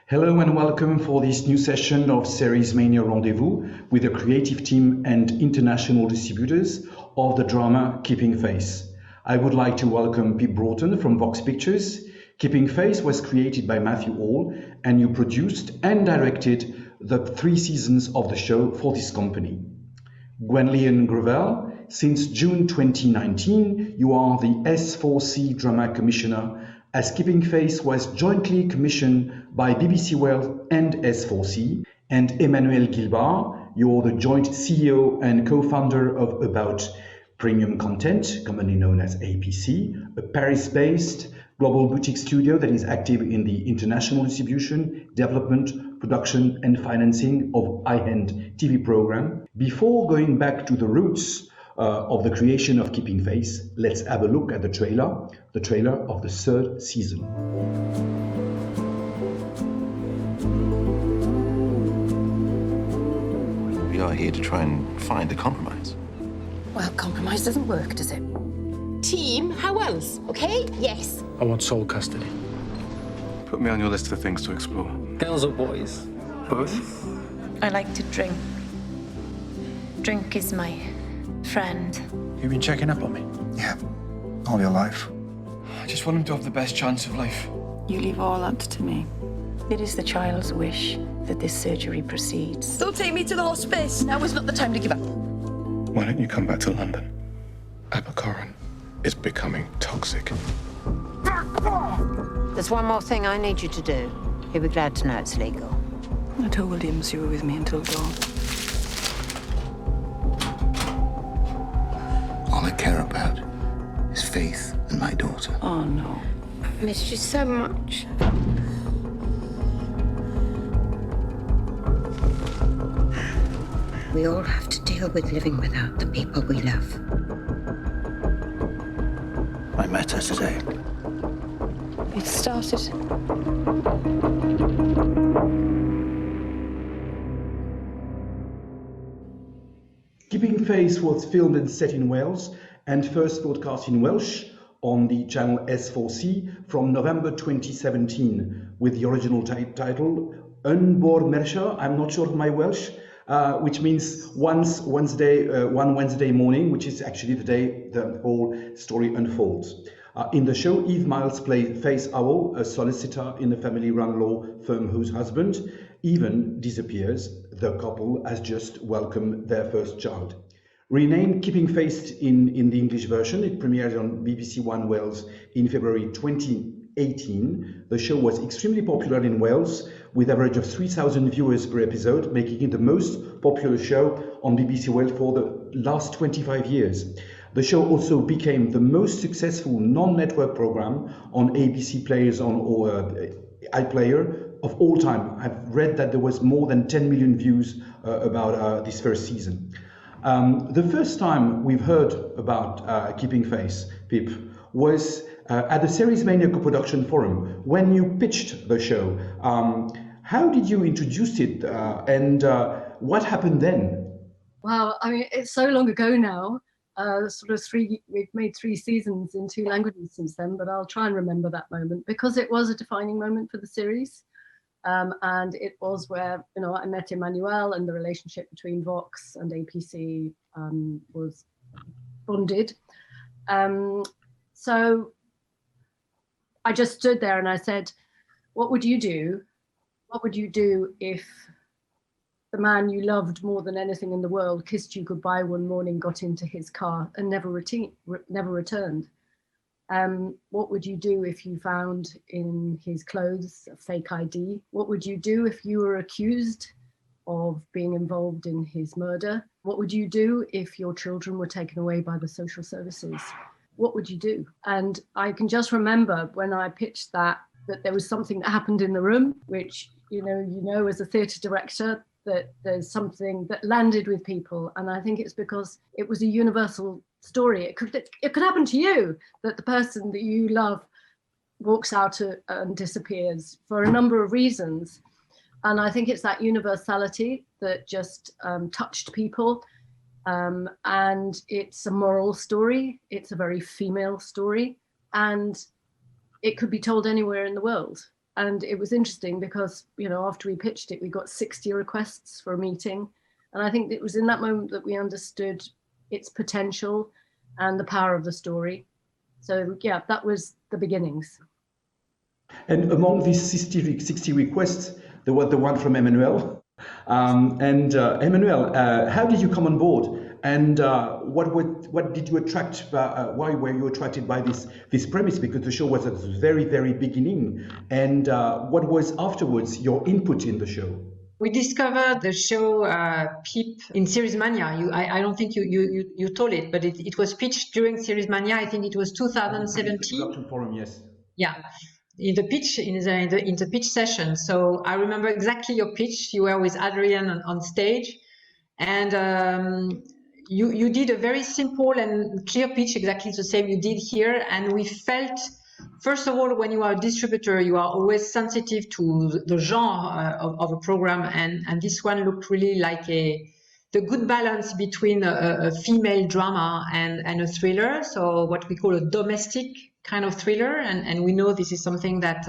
Hello and welcome for this new session of Series Mania Rendez-Vous with the creative team and international distributors of the drama Keeping Face. I would like to welcome Broughton from Vox Pictures. Keeping Face was created by Matthew Hall, and you produced and directed the 3 seasons of the show for this company. Gwenllian Gravelle, since June 2019, you are the S4C Drama Commissioner, as Keeping Face was jointly commissioned by BBC One and S4C, and Emmanuelle Guilbart, you're the joint CEO and co-founder of About Premium Content, commonly known as APC, a Paris-based global boutique studio that is active in the international distribution, development, production, and financing of high-end TV program. Before going back to the roots of the creation of Keeping Face, let's have a look at the trailer of the 3rd season. We are here to try and find a compromise. Well, compromise doesn't work, does it? Team, how else? Okay? Yes. I want sole custody. Put me on your list of things to explore. Girls or boys? Both? I like to drink. Drink is my friend. You've been checking up on me? Yeah, all your life. I just want him to have the best chance of life. You leave all that to me. It is the child's wish that this surgery proceeds. Don't take me to the hospice. Now is not the time to give up. Why don't you come back to London? Abercorn is becoming toxic. There's one more thing I need you to do. He'll be glad to know it's legal. I told Williams you were with me until dawn. All I care about is Faith and my daughter. Oh, no. I missed you so much. We all have to deal with living without the people we love. I met her today. It started. Keeping Face was filmed and set in Wales and first broadcast in Welsh on the channel S4C from November 2017 with the original title Un Bore Mercher, I'm not sure of my Welsh, which means one Wednesday morning, which is actually the day the whole story unfolds. In the show, Eve Miles plays Faith Howell, a solicitor in a family-run law firm whose husband even disappears. The couple has just welcomed their first child. Renamed Keeping Face in the English version, it premiered on BBC One Wales in February 2018. The show was extremely popular in Wales, with an average of 3,000 viewers per episode, making it the most popular show on BBC Wales for the last 25 years. The show also became the most successful non-network program on ABC players or iPlayer of all time. I've read that there was more than 10 million views about this first season. The first time we've heard about Keeping Face, Pip, was at the Series Mania Co-Production Forum when you pitched the show. How did you introduce it and what happened then? Wow, I mean, it's so long ago now. We've made 3 seasons in 2 languages since then, but I'll try and remember that moment because it was a defining moment for the series. And it was where, I met Emmanuelle and the relationship between Vox and APC was bonded. So I just stood there and I said, what would you do? What would you do if the man you loved more than anything in the world kissed you goodbye one morning, got into his car and never returned? What would you do if you found in his clothes a fake ID? What would you do if you were accused of being involved in his murder? What would you do if your children were taken away by the social services? What would you do? And I can just remember when I pitched that there was something that happened in the room, which, as a theatre director, that there's something that landed with people. And I think it's because it was a universal story. It could happen to you, that the person that you love walks out and disappears for a number of reasons. And I think it's that universality that just touched people. And it's a moral story. It's a very female story. And it could be told anywhere in the world. and it was interesting because, you know, after we pitched it, we got 60 requests for a meeting. And I think it was in that moment that we understood its potential and the power of the story. So yeah, that was the beginnings. And among these 60 requests, there was the one from Emmanuelle. Emmanuelle, how did you come on board? And what did you attract? Why were you attracted by this premise? Because the show was at the very, very beginning. And what was afterwards your input in the show? We discovered the show Peep in Series Mania. I don't think you told it, but it was pitched during Series Mania. I think it was 2017. Broughton Forum, yes. Yeah, in the pitch session. So I remember exactly your pitch. You were with Adrian on stage, and you did a very simple and clear pitch, exactly the same you did here. And we felt, first of all, when you are a distributor, you are always sensitive to the genre of a program, and this one looked really like the good balance between a female drama and a thriller. So what we call a domestic kind of thriller, and we know this is something that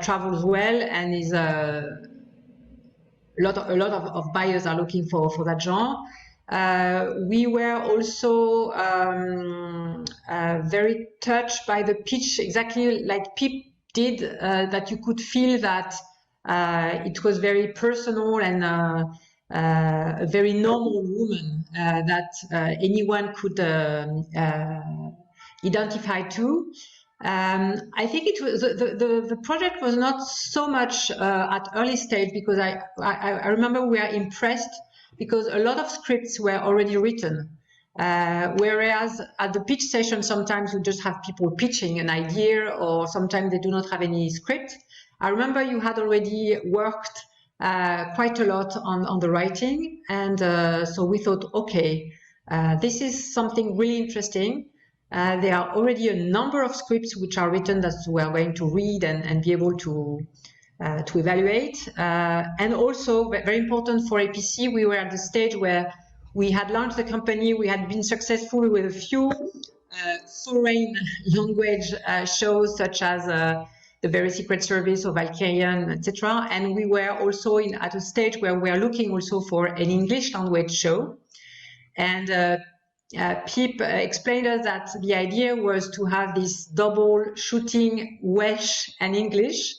travels well and is a lot of buyers are looking for that genre. We were also very touched by the pitch, exactly like Pip did, that you could feel that it was very personal and a very normal woman that anyone could identify to. I think it was the project was not so much at early stage, because I remember we were impressed because a lot of scripts were already written, whereas at the pitch session sometimes you just have people pitching an idea, or sometimes they do not have any script. I remember you had already worked quite a lot on the writing, and so we thought, okay, this is something really interesting. There are already a number of scripts which are written that we are going to read and be able to evaluate. And also, very important for APC, we were at the stage where we had launched the company, we had been successful with a few foreign language shows, such as The Very Secret Service or Valkyrian, etc. And we were also at a stage where we are looking also for an English language show. And Pip explained us that the idea was to have this double shooting Welsh and English.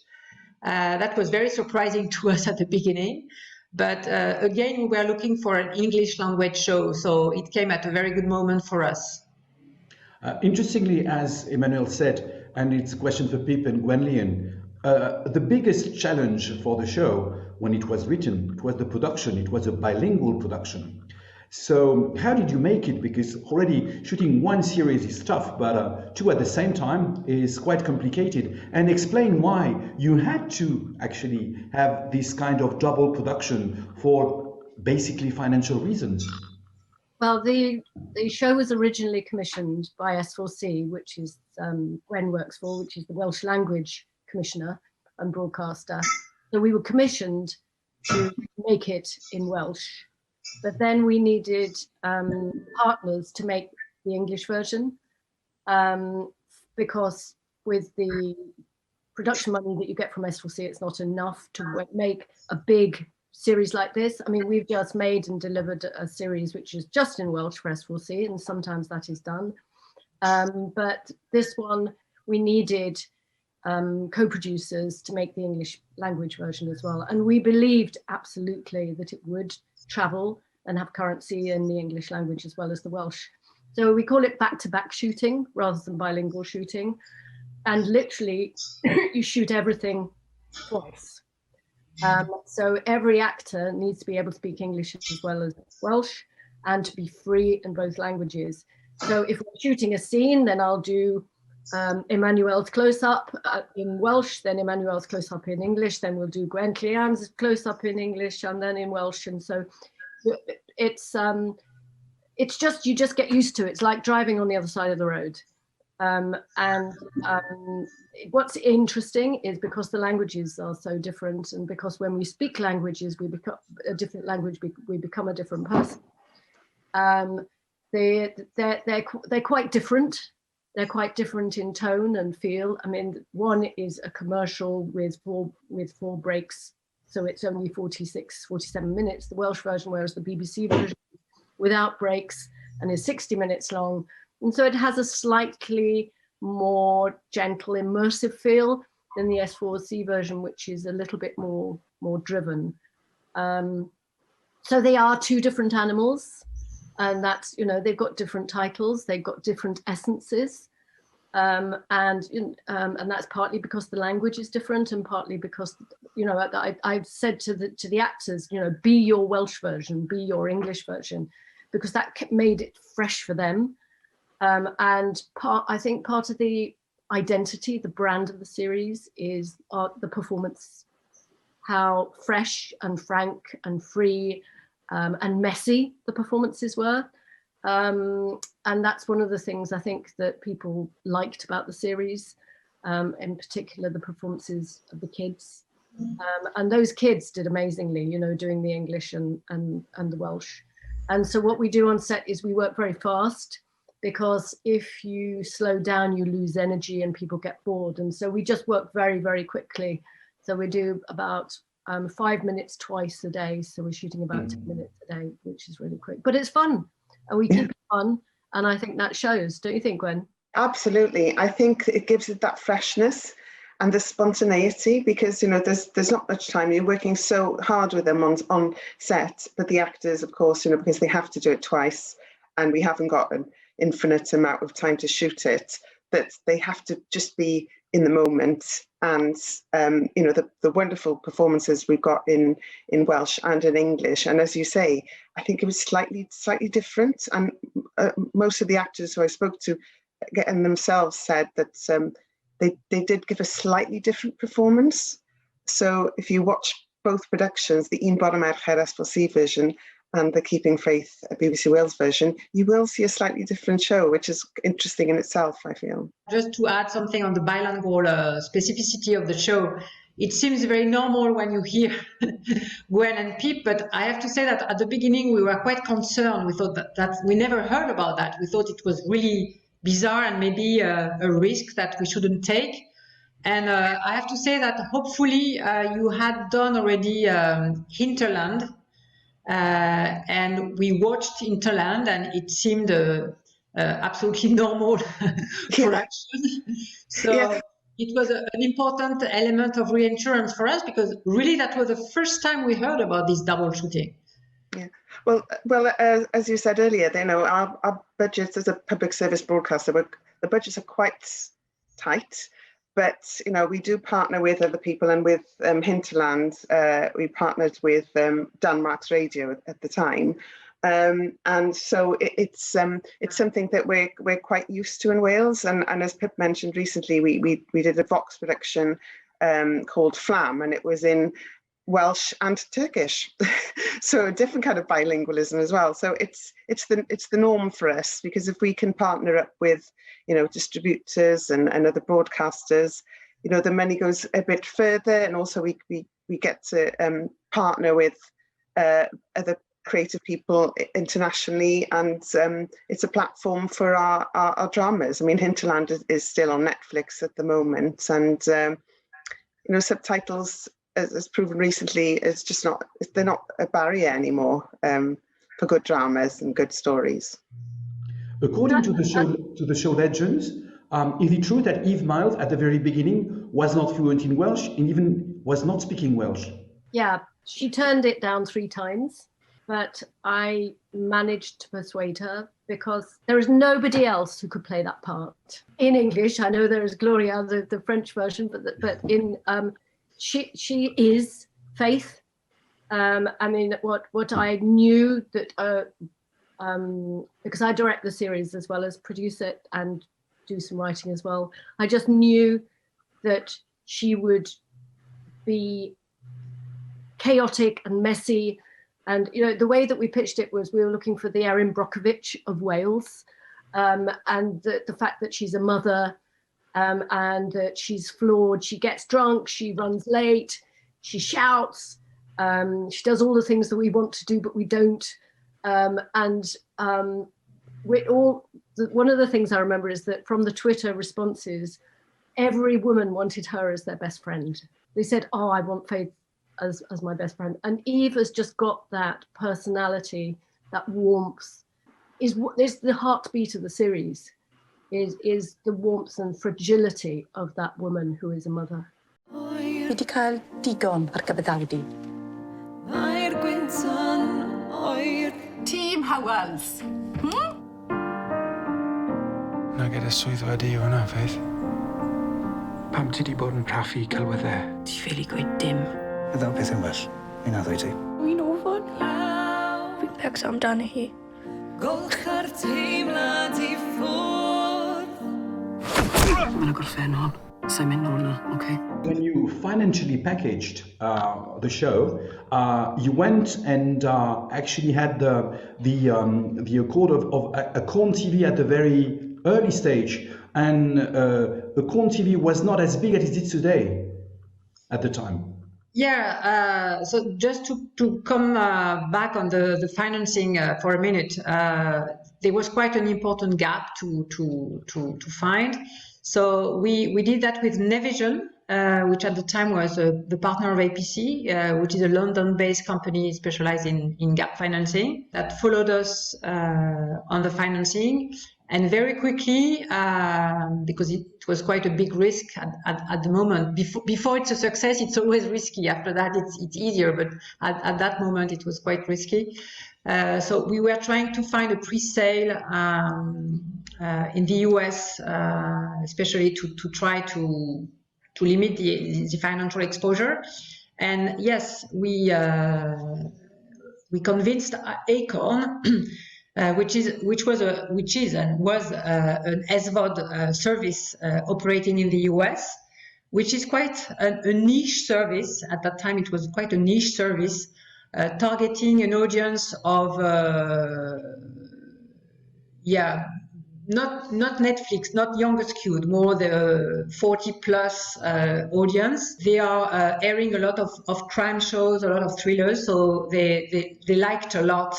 That was very surprising to us at the beginning. But again, we were looking for an English language show, so it came at a very good moment for us. Interestingly, as Emmanuelle said, and it's a question for Pip and Gwenllian, the biggest challenge for the show when it was written, it was the production. It was a bilingual production. So how did you make it? Because already shooting one series is tough, but two at the same time is quite complicated. And explain why you had to actually have this kind of double production for basically financial reasons. Well, the show was originally commissioned by S4C, which is Gwen works for, which is the Welsh language commissioner and broadcaster. So we were commissioned to make it in Welsh. But then we needed partners to make the English version, because with the production money that you get from S4C, it's not enough to make a big series like this. I mean, we've just made and delivered a series which is just in Welsh for S4C, and sometimes that is done. But this one, we needed co-producers to make the English language version as well. And we believed absolutely that it would travel and have currency in the English language as well as the Welsh. So we call it back-to-back shooting rather than bilingual shooting. And literally you shoot everything twice. So every actor needs to be able to speak English as well as Welsh and to be free in both languages. So if we're shooting a scene, then I'll do Emmanuelle's close-up in Welsh, then Emmanuelle's close-up in English, then we'll do Gwenllian's close-up in English and then in Welsh. And so it's just, you just get used to it. It's like driving on the other side of the road. What's interesting is because the languages are so different, and because when we speak languages, we become a different language, we become a different person. They're quite different. They're quite different in tone and feel. I mean, one is a commercial with four breaks, so it's only 47 minutes, the Welsh version, whereas the BBC version without breaks and is 60 minutes long. And so it has a slightly more gentle, immersive feel than the S4C version, which is a little bit more driven. So they are two different animals, and that's, they've got different titles, they've got different essences. And that's partly because the language is different, and partly because, I've said to the actors, be your Welsh version, be your English version, because that made it fresh for them. And I think part of the identity, the brand of the series is the performance, how fresh and frank and free and messy the performances were. And that's one of the things I think that people liked about the series, in particular the performances of the kids. And those kids did amazingly, doing the English and the Welsh. And so what we do on set is we work very fast, because if you slow down, you lose energy and people get bored. And so we just work very, very quickly. So we do about 5 minutes twice a day. So we're shooting about 10 minutes a day, which is really quick, but it's fun. And we keep it fun, and I think that shows, don't you think, Gwen? Absolutely. I think it gives it that freshness and the spontaneity, because there's not much time. You're working so hard with them on set, but the actors, of course, because they have to do it twice, and we haven't got an infinite amount of time to shoot it, that they have to just be in the moment. And the wonderful performances we've got in Welsh and in English, and as you say, I think it was slightly different. And most of the actors who I spoke to and themselves said that they did give a slightly different performance. So if you watch both productions, the Un Bore Mercher S4C version and the Keeping Faith BBC Wales version, you will see a slightly different show, which is interesting in itself, I feel. Just to add something on the bilingual specificity of the show, it seems very normal when you hear Gwen and Pip, but I have to say that at the beginning we were quite concerned. We thought that we never heard about that. We thought it was really bizarre and maybe a risk that we shouldn't take. And I have to say that hopefully you had done already Hinterland, and we watched Hinterland, and it seemed absolutely normal production. So it was an important element of reinsurance for us, because really that was the first time we heard about this double shooting. Yeah, well, as you said earlier, our budgets as a public service broadcaster, the budgets are quite tight. But we do partner with other people, and with Hinterland, we partnered with Denmark's radio at the time, and so it's something that we're quite used to in Wales. And as Pip mentioned recently, we did a Vox production called Flam, and it was in Welsh and Turkish, so a different kind of bilingualism as well. So it's the norm for us, because if we can partner up with distributors and other broadcasters, the money goes a bit further, and also we get to partner with other creative people internationally, and it's a platform for our dramas. I mean, Hinterland is still on Netflix at the moment, and subtitles, as proven recently, is just they're not a barrier anymore for good dramas and good stories. According to the show legends, is it true that Eve Miles at the very beginning was not fluent in Welsh and even was not speaking Welsh? Yeah, she turned it down 3 times, but I managed to persuade her, because there is nobody else who could play that part in English. I know there is Gloria, the French version, but in she is Faith. I mean, what I knew that because I direct the series as well as produce it and do some writing as well, I just knew that she would be chaotic and messy. And the way that we pitched it was we were looking for the Erin Brockovich of Wales, and the fact that she's a mother, and that she's flawed. She gets drunk, she runs late, she shouts, she does all the things that we want to do but we don't, and we're all one of the things I remember is that from the Twitter responses, every woman wanted her as their best friend. They said, oh, I want Faith as my best friend. And Eve has just got that personality, that warmth, is the heartbeat of the series, is the warmth and fragility of that woman who is a mother. Fi 'di cael digon ar gyfer dawdi. Team Howells. Na gyda swydd wedi yw hwnna, Faith. Pam ti di bod yn craffu celwyddau? Ti ffili gweud dim. Ydw beth yn well. Un a ddwy ti. Wy'n ofon. Fi'n pecs amdano hi. Mae'n gorffennol. Sa'n mynd nôl na, okay? When you financially packaged the show, you went and actually had the accord of Acorn TV at the very early stage, and Acorn TV was not as big as it is today at the time. Yeah, so just to come back on the financing for a minute, there was quite an important gap to find. So we did that with Nevision, which at the time was the partner of APC, which is a London-based company specialized in gap financing, that followed us on the financing. And very quickly, because it was quite a big risk at the moment, before it's a success, it's always risky. After that, it's easier, but at that moment, it was quite risky. So we were trying to find a pre-sale in the US, especially to try to limit the financial exposure. And yes, we convinced Acorn, which is an SVOD service operating in the US, which is quite a niche service. At that time, it was quite a niche service, targeting an audience of not Netflix, not younger skewed, more the 40+ audience. They are airing a lot of crime shows, a lot of thrillers, so they liked a lot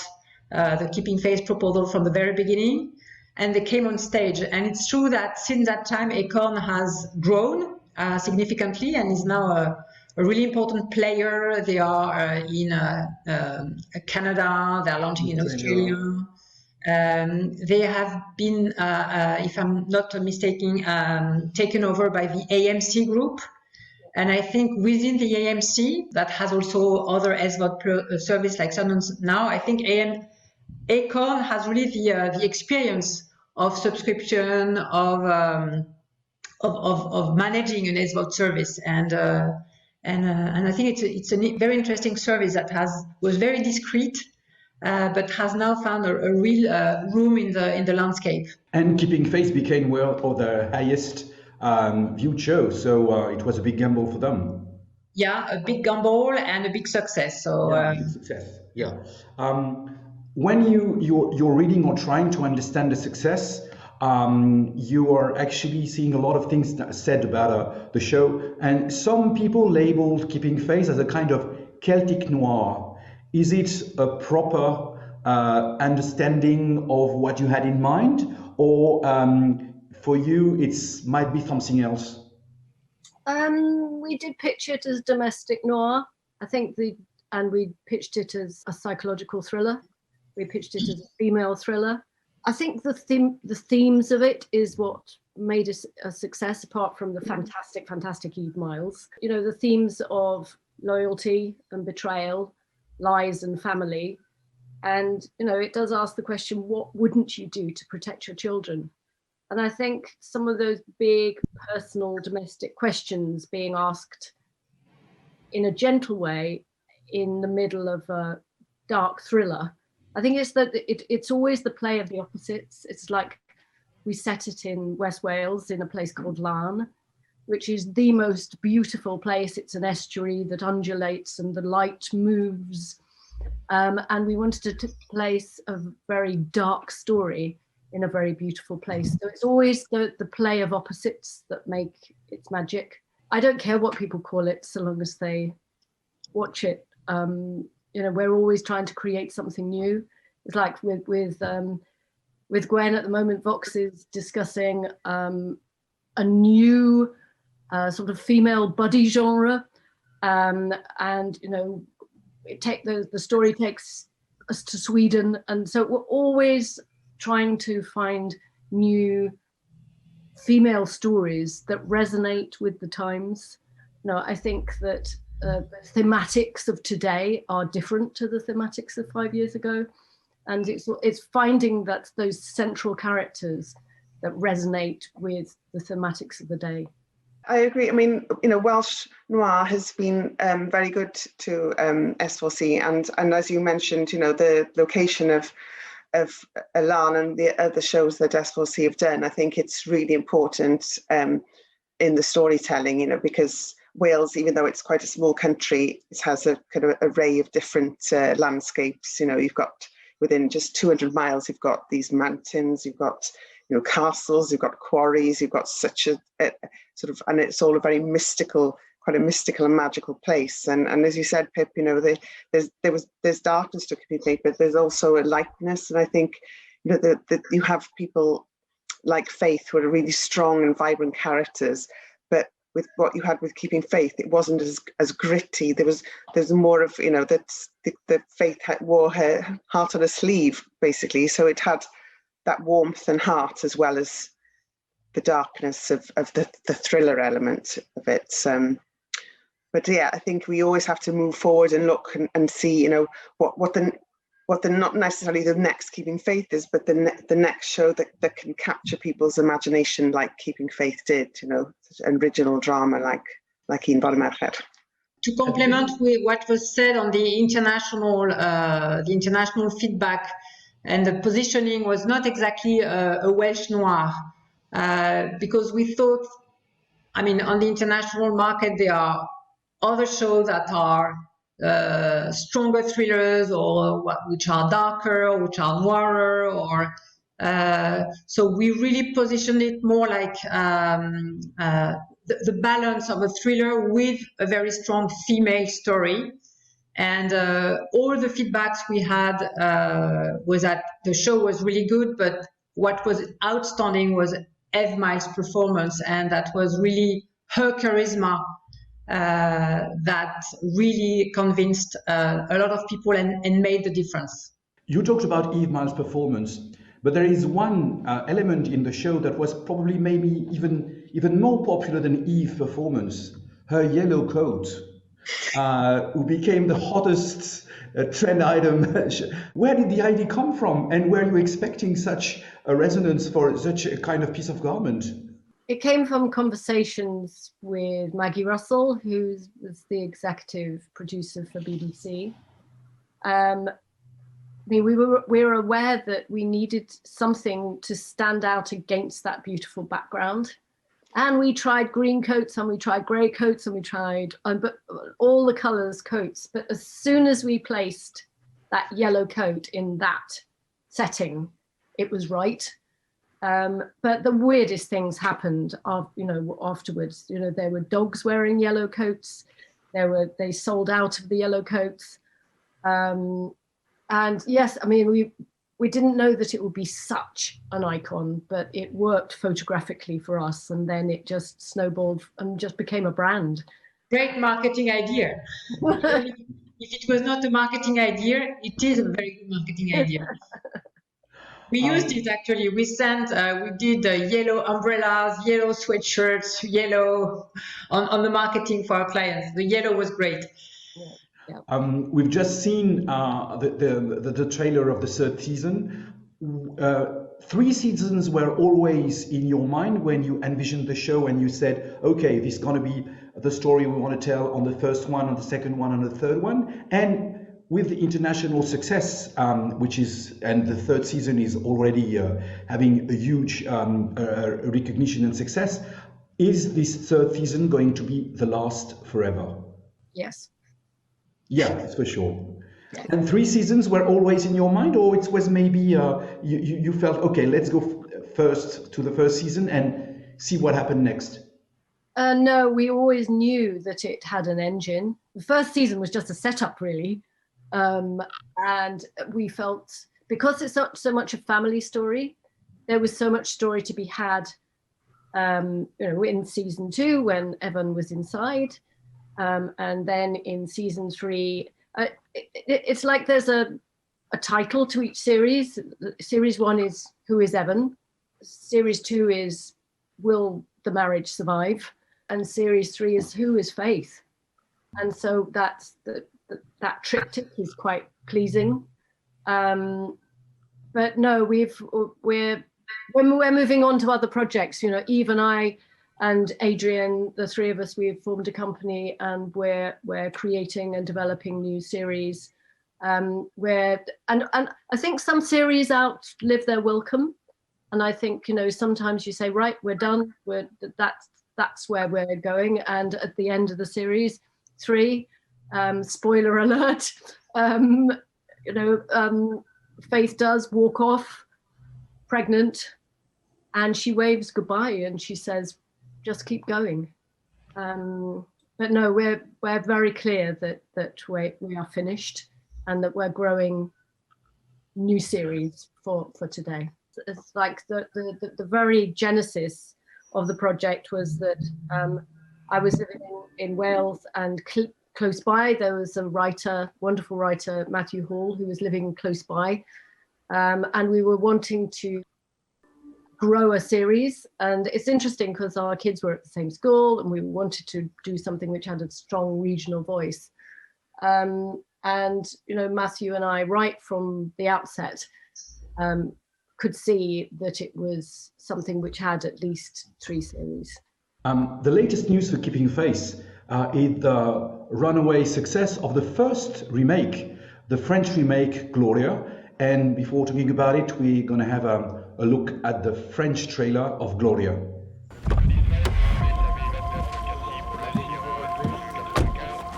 the Keeping Faith proposal from the very beginning, and they came on stage. And it's true that since that time, Acorn has grown significantly and is now a really important player. They are in Canada, they're launching in Australia. They have been, if I'm not mistaken, taken over by the AMC group. And I think within the AMC, that has also other SVOD service like Sundance Now, I think Acorn has really the experience of subscription, of managing an SVOD service, and I think it's a very interesting service that was very discreet, but has now found a real room in the landscape. And Keeping Faith became one of the highest viewed shows, so it was a big gamble for them. Yeah, a big gamble and a big success. So big success. Yeah. When you're reading or trying to understand the success, you are actually seeing a lot of things said about the show, and some people labeled Keeping Faith as a kind of Celtic noir. Is it a proper understanding of what you had in mind, or for you it might be something else? We did pitch it as domestic noir, I think, and we pitched it as a psychological thriller. We pitched it as a female thriller. I think the themes of it is what made it a success, apart from the fantastic Eve Miles. You know, the themes of loyalty and betrayal, lies and family. And, you know, it does ask the question, what wouldn't you do to protect your children? And I think some of those big personal domestic questions being asked in a gentle way in the middle of a dark thriller, I think it's that it's always the play of the opposites. It's like we set it in West Wales in a place called Larne, which is the most beautiful place. It's an estuary that undulates and the light moves. And we wanted to place a very dark story in a very beautiful place. So it's always the play of opposites that make its magic. I don't care what people call it, so long as they watch it. You know, we're always trying to create something new. It's like with with Gwen at the moment, Vox is discussing a new sort of female buddy genre, and you know, the story takes us to Sweden, and so we're always trying to find new female stories that resonate with the times. You know, I think that the thematics of today are different to the thematics of 5 years ago, and it's finding that those central characters that resonate with the thematics of the day. I agree. I mean, you know, Welsh noir has been very good to S4C, and as you mentioned, you know, the location of Elan and the other shows that S4C have done, I think it's really important in the storytelling, you know, because Wales, even though it's quite a small country, it has a kind of array of different landscapes. You know, you've got within just 200 miles, you've got these mountains, you've got, you know, castles, you've got quarries, you've got such a sort of, and it's all a very mystical, quite a mystical and magical place. And as you said, Pip, you know, there's darkness to Keeping Faith, but there's also a lightness. And I think, you know, that you have people like Faith who are really strong and vibrant characters, but with what you had with Keeping Faith, it wasn't as gritty. There's more of, you know, that the Faith wore her heart on her sleeve, basically. So it had that warmth and heart as well as the darkness of the thriller element of it. But yeah, I think we always have to move forward and look and see, you know, what the not necessarily the next Keeping Faith is, but the next show that can capture people's imagination like Keeping Faith did, you know, an original drama like Un Bore Merched. To complement with what was said on the international feedback, and the positioning was not exactly a Welsh noir, because we thought, I mean, on the international market, there are other shows that are stronger thrillers, or which are darker, or which are noirer, or so we really positioned it more like the balance of a thriller with a very strong female story. And all the feedbacks we had was that the show was really good, but what was outstanding was Eve Miles' performance, and that was really her charisma that really convinced a lot of people and made the difference. You talked about Eve Miles' performance, but there is one element in the show that was probably maybe even more popular than Eve's performance, her yellow coat. Who became the hottest trend item. Where did the idea come from, and were you expecting such a resonance for such a kind of piece of garment? It came from conversations with Maggie Russell, who was the executive producer for BBC. I mean, we were aware that we needed something to stand out against that beautiful background. And we tried green coats, and we tried grey coats, and we tried but all the colours coats. But as soon as we placed that yellow coat in that setting, it was right. But the weirdest things happened, afterwards. You know, there were dogs wearing yellow coats. They sold out of the yellow coats. And yes, I mean, we didn't know that it would be such an icon, but it worked photographically for us, and then it just snowballed and just became a brand. Great marketing idea. If it was not a marketing idea, it is a very good marketing idea. We used it actually. We did yellow umbrellas, yellow sweatshirts, yellow on the marketing for our clients. The yellow was great. Yeah. We've just seen the trailer of the third season. 3 seasons were always in your mind when you envisioned the show and you said, okay, this is going to be the story we want to tell on the first one, on the second one, on the third one. And with the international success, and the third season is already having a huge recognition and success, is this third season going to be the last forever? Yes. Yeah, that's for sure. Yeah. And 3 seasons were always in your mind, or it was maybe you felt, okay, let's go first to the first season and see what happened next? No, we always knew that it had an engine. The first season was just a setup, really. And we felt, because it's not so much a family story, there was so much story to be had, in season 2 when Evan was inside, and then in season 3, it's like there's a title to each series. Series 1 is Who is Evan? Series 2 is Will the marriage survive? And series 3 is Who is Faith? And so that triptych is quite pleasing. But no, we're moving on to other projects. Eve and I and Adrian, the three of us, we've formed a company, and we're creating and developing new series. And I think some series outlive their welcome, and I think sometimes you say, right, we're done. That's where we're going, and at the end of the series 3, spoiler alert, Faith does walk off pregnant, and she waves goodbye and she says, just keep going. But no, we're very clear that we are finished, and that we're growing new series for today. It's like the very genesis of the project was that I was living in Wales, and close by there was a wonderful writer, Matthew Hall, who was living close by, and we were wanting to grow a series. And it's interesting because our kids were at the same school, and we wanted to do something which had a strong regional voice. And Matthew and I, right from the outset, could see that it was something which had at least 3 series. The latest news for Keeping Faith is the runaway success of the first remake, the French remake Gloria. And before talking about it, we're going to have a look at the French trailer of Gloria.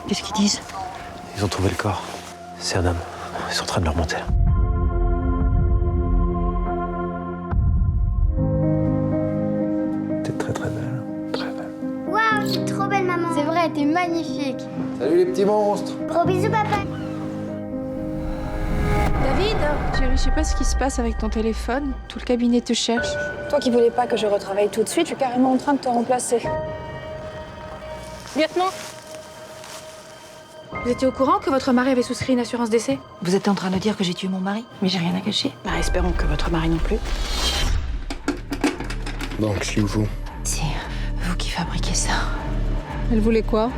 Qu'est-ce qu'ils disent? Ils ont trouvé le corps. C'est un homme. Ils sont en train de le remonter. T'es très très belle. Très belle. Waouh, t'es trop belle, maman. C'est vrai, t'es magnifique. Salut les petits monstres. Gros bisous, papa. David, chérie, je sais pas ce qui se passe avec ton téléphone. Tout le cabinet te cherche. Toi qui voulais pas que je retravaille tout de suite, je suis carrément en train de te remplacer. Lieutenant, vous étiez au courant que votre mari avait souscrit une assurance décès? Vous êtes en train de dire que j'ai tué mon mari? Mais j'ai rien à cacher. Bah, espérons que votre mari non plus. Bon, qu'est-ce qu'il vous faut? C'est vous qui fabriquez ça. Elle voulait quoi?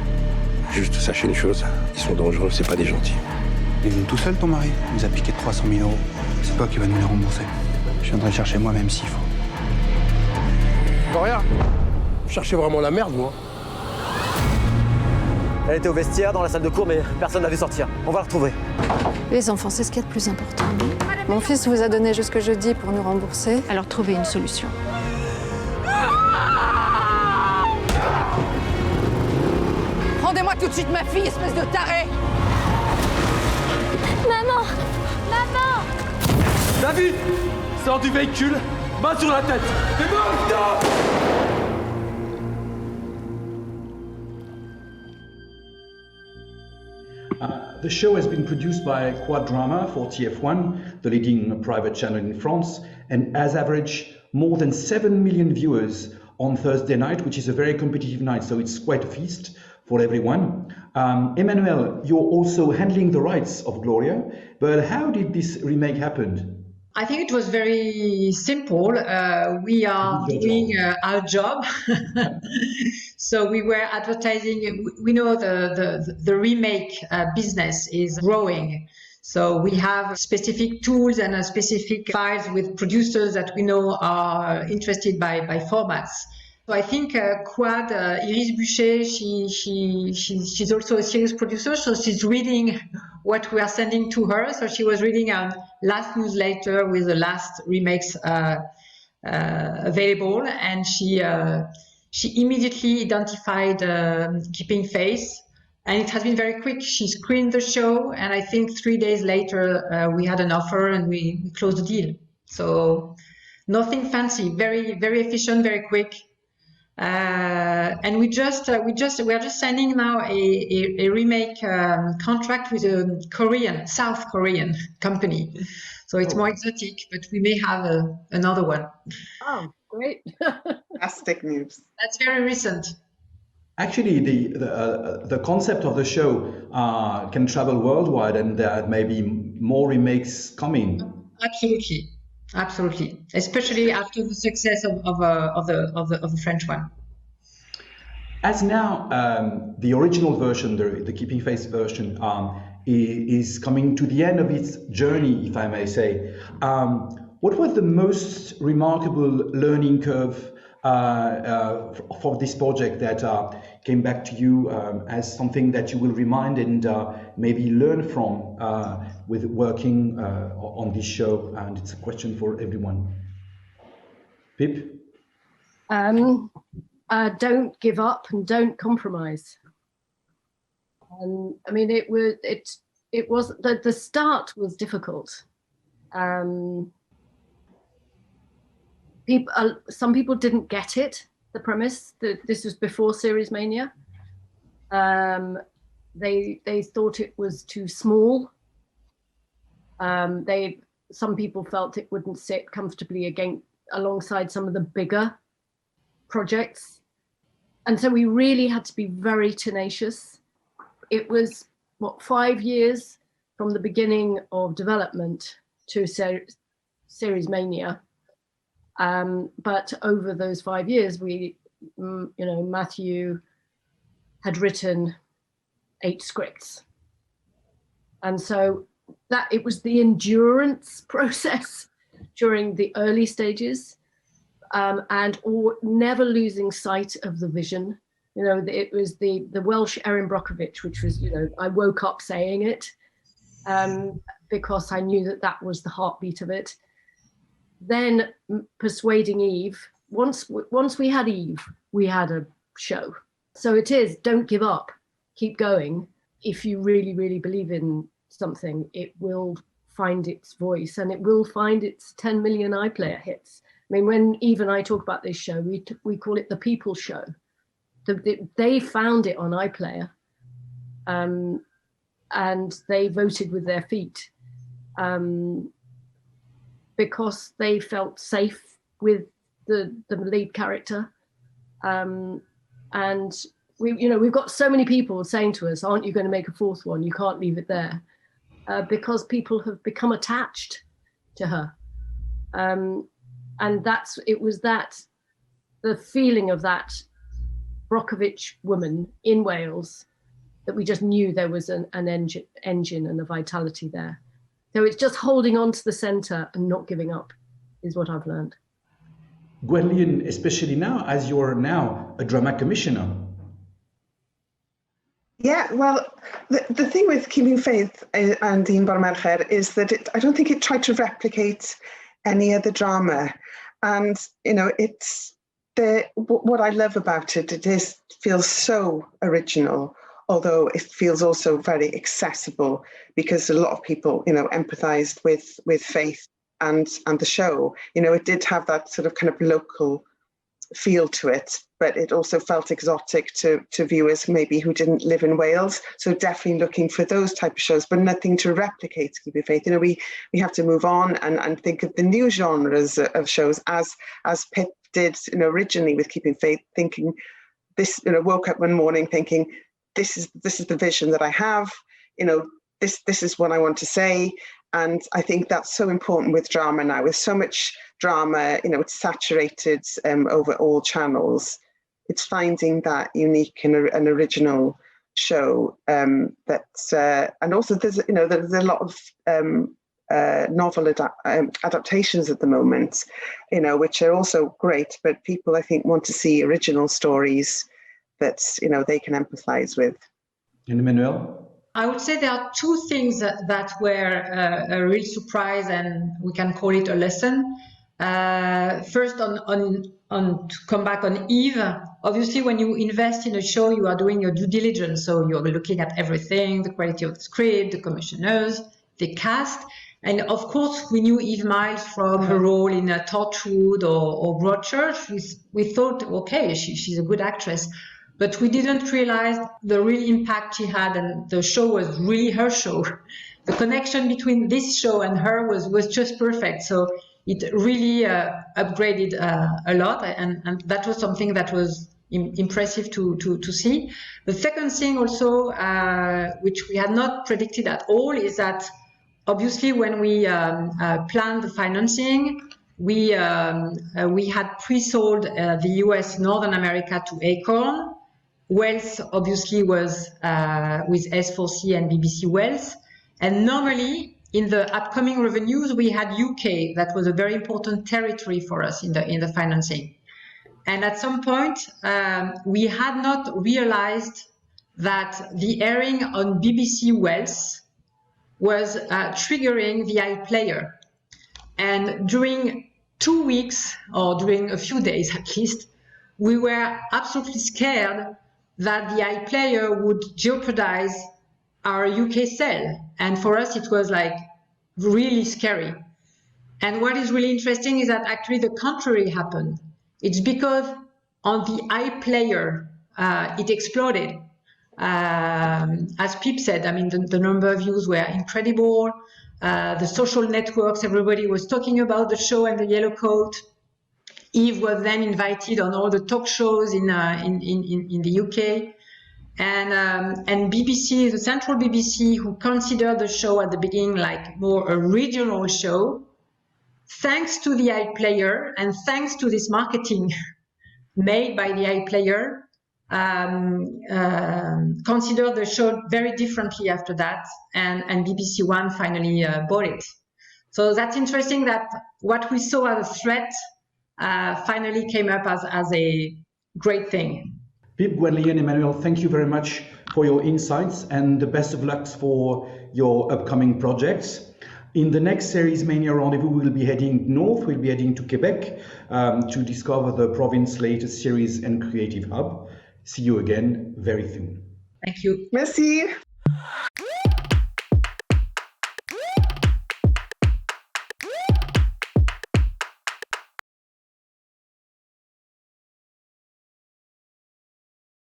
Juste sachez une chose, ils sont dangereux, c'est pas des gentils. Il est venu tout seul, ton mari. Il nous a piqué 300 000 €. C'est toi qui vas nous les rembourser. Je viendrai le chercher moi-même s'il faut. Gloria, vous cherchez vraiment la merde, moi. Elle était au vestiaire, dans la salle de cours, mais personne ne l'a vu sortir. On va la retrouver. Les enfants, c'est ce qu'il y a de plus important. Mon fils vous a donné jusque jeudi pour nous rembourser. Alors trouvez une solution. Rendez-moi tout de suite ma fille, espèce de taré! Maman! Maman! David! Sors du véhicule, main sur la tête! T'es mort, putain! The show has been produced by Quad Drama for TF1, the leading private channel in France, and has averaged more than 7 million viewers on Thursday night, which is a very competitive night, so it's quite a feast for everyone. Emmanuelle, you're also handling the rights of Gloria, but how did this remake happen? I think it was very simple. We are doing our job. So we were advertising. We know the remake business is growing. So we have specific tools and specific files with producers that we know are interested by formats. So I think Quad, Iris Buchet, she's also a series producer, so she's reading what we are sending to her. So she was reading our last newsletter with the last remakes available, and she immediately identified Keeping Faith, and it has been very quick. She screened the show, and I think 3 days later we had an offer and we closed the deal. So nothing fancy, very, very efficient, very quick. And we are just signing now a remake contract with a South Korean company. So it's more exotic, but we may have another one. Oh, great. Fantastic news. That's very recent. Actually, the concept of the show can travel worldwide, and there may be more remakes coming. Absolutely, especially after the success of the French one. As now the original version, the Keeping Faith version, is coming to the end of its journey, if I may say. What was the most remarkable learning curve for this project that came back to you as something that you will remind and maybe learn from with working on this show? And it's a question for everyone. Pip? Don't give up and don't compromise. I mean, it was the start was difficult. Some people didn't get it, the premise that this was before Series Mania. They thought it was too small. Some people felt it wouldn't sit comfortably alongside some of the bigger projects. And so we really had to be very tenacious. It was, 5 years from the beginning of development to Series Mania. But over those 5 years, Matthew had written 8 scripts. And so it was the endurance process during the early stages. Or never losing sight of the vision. It was the Welsh Erin Brockovich, which was, I woke up saying it because I knew that was the heartbeat of it. Then persuading Eve, once we had Eve, we had a show. So it is, don't give up, keep going. If you really, really believe in something, it will find its voice and it will find its 10 million iPlayer hits. I mean, when Eve and I talk about this show, we call it the People Show. They found it on iPlayer, and they voted with their feet because they felt safe with the lead character. And we've got so many people saying to us, "Aren't you going to make a 4th one? You can't leave it there," because people have become attached to her. And the feeling of that Brockovich woman in Wales, that we just knew there was an engine and a vitality there. So it's just holding on to the center and not giving up is what I've learned. Gwenllian, especially now, as you're now a drama commissioner. Yeah, well, the thing with Keeping Faith and Dyn Bar Mercher is that I don't think it tried to replicate any other drama. And, it's what I love about it, feels so original, although it feels also very accessible because a lot of people, empathized with Faith and the show. It did have that sort of kind of local feel to it, but it also felt exotic to viewers maybe who didn't live in Wales. So definitely looking for those type of shows, but nothing to replicate Keeping Faith. We have to move on and think of the new genres of shows as Pip did originally with Keeping Faith, thinking this, woke up one morning thinking this is the vision that I have, this is what I want to say. And I think that's so important with drama now. With so much drama, it's saturated over all channels. It's finding that unique and an original show and also there's a lot of novel adaptations at the moment, which are also great. But people, I think, want to see original stories that they can empathize with. And Emmanuelle? I would say there are 2 things that were a real surprise, and we can call it a lesson. First, on to come back on Eve. Obviously, when you invest in a show, you are doing your due diligence. So you're looking at everything, the quality of the script, the commissioners, the cast. And of course, we knew Eve Miles from her role in Torchwood or Broadchurch. We thought, okay, she's a good actress. But we didn't realize the real impact she had, and the show was really her show. The connection between this show and her was just perfect. So it really upgraded a lot, and that was something that was impressive to see. The second thing also, which we had not predicted at all, is that obviously when we planned the financing, we had pre-sold the US Northern America to Acorn. Wales obviously was with S4C and BBC Wales. And normally in the upcoming revenues, we had UK. That was a very important territory for us in the financing. And at some point, we had not realized that the airing on BBC Wales was triggering the iPlayer. And during 2 weeks, or during a few days at least, we were absolutely scared that the iPlayer would jeopardize our UK sale. And for us, it was like really scary. And what is really interesting is that actually the contrary happened. It's because on the iPlayer, it exploded. As Pip said, I mean, the number of views were incredible. The social networks, everybody was talking about the show and the yellow coat. Eve was then invited on all the talk shows in the UK. And BBC, the central BBC, who considered the show at the beginning like more a regional show, thanks to the iPlayer and thanks to this marketing made by the iPlayer, considered the show very differently after that, and BBC One finally bought it. So that's interesting that what we saw as a threat finally came up as a great thing. Pip, Gwenllian, Emmanuelle, thank you very much for your insights and the best of luck for your upcoming projects. In the next Series Mania Rendezvous, we'll be heading north, we'll be heading to Quebec to discover the province's latest series and creative hub. See you again very soon. Thank you. Merci.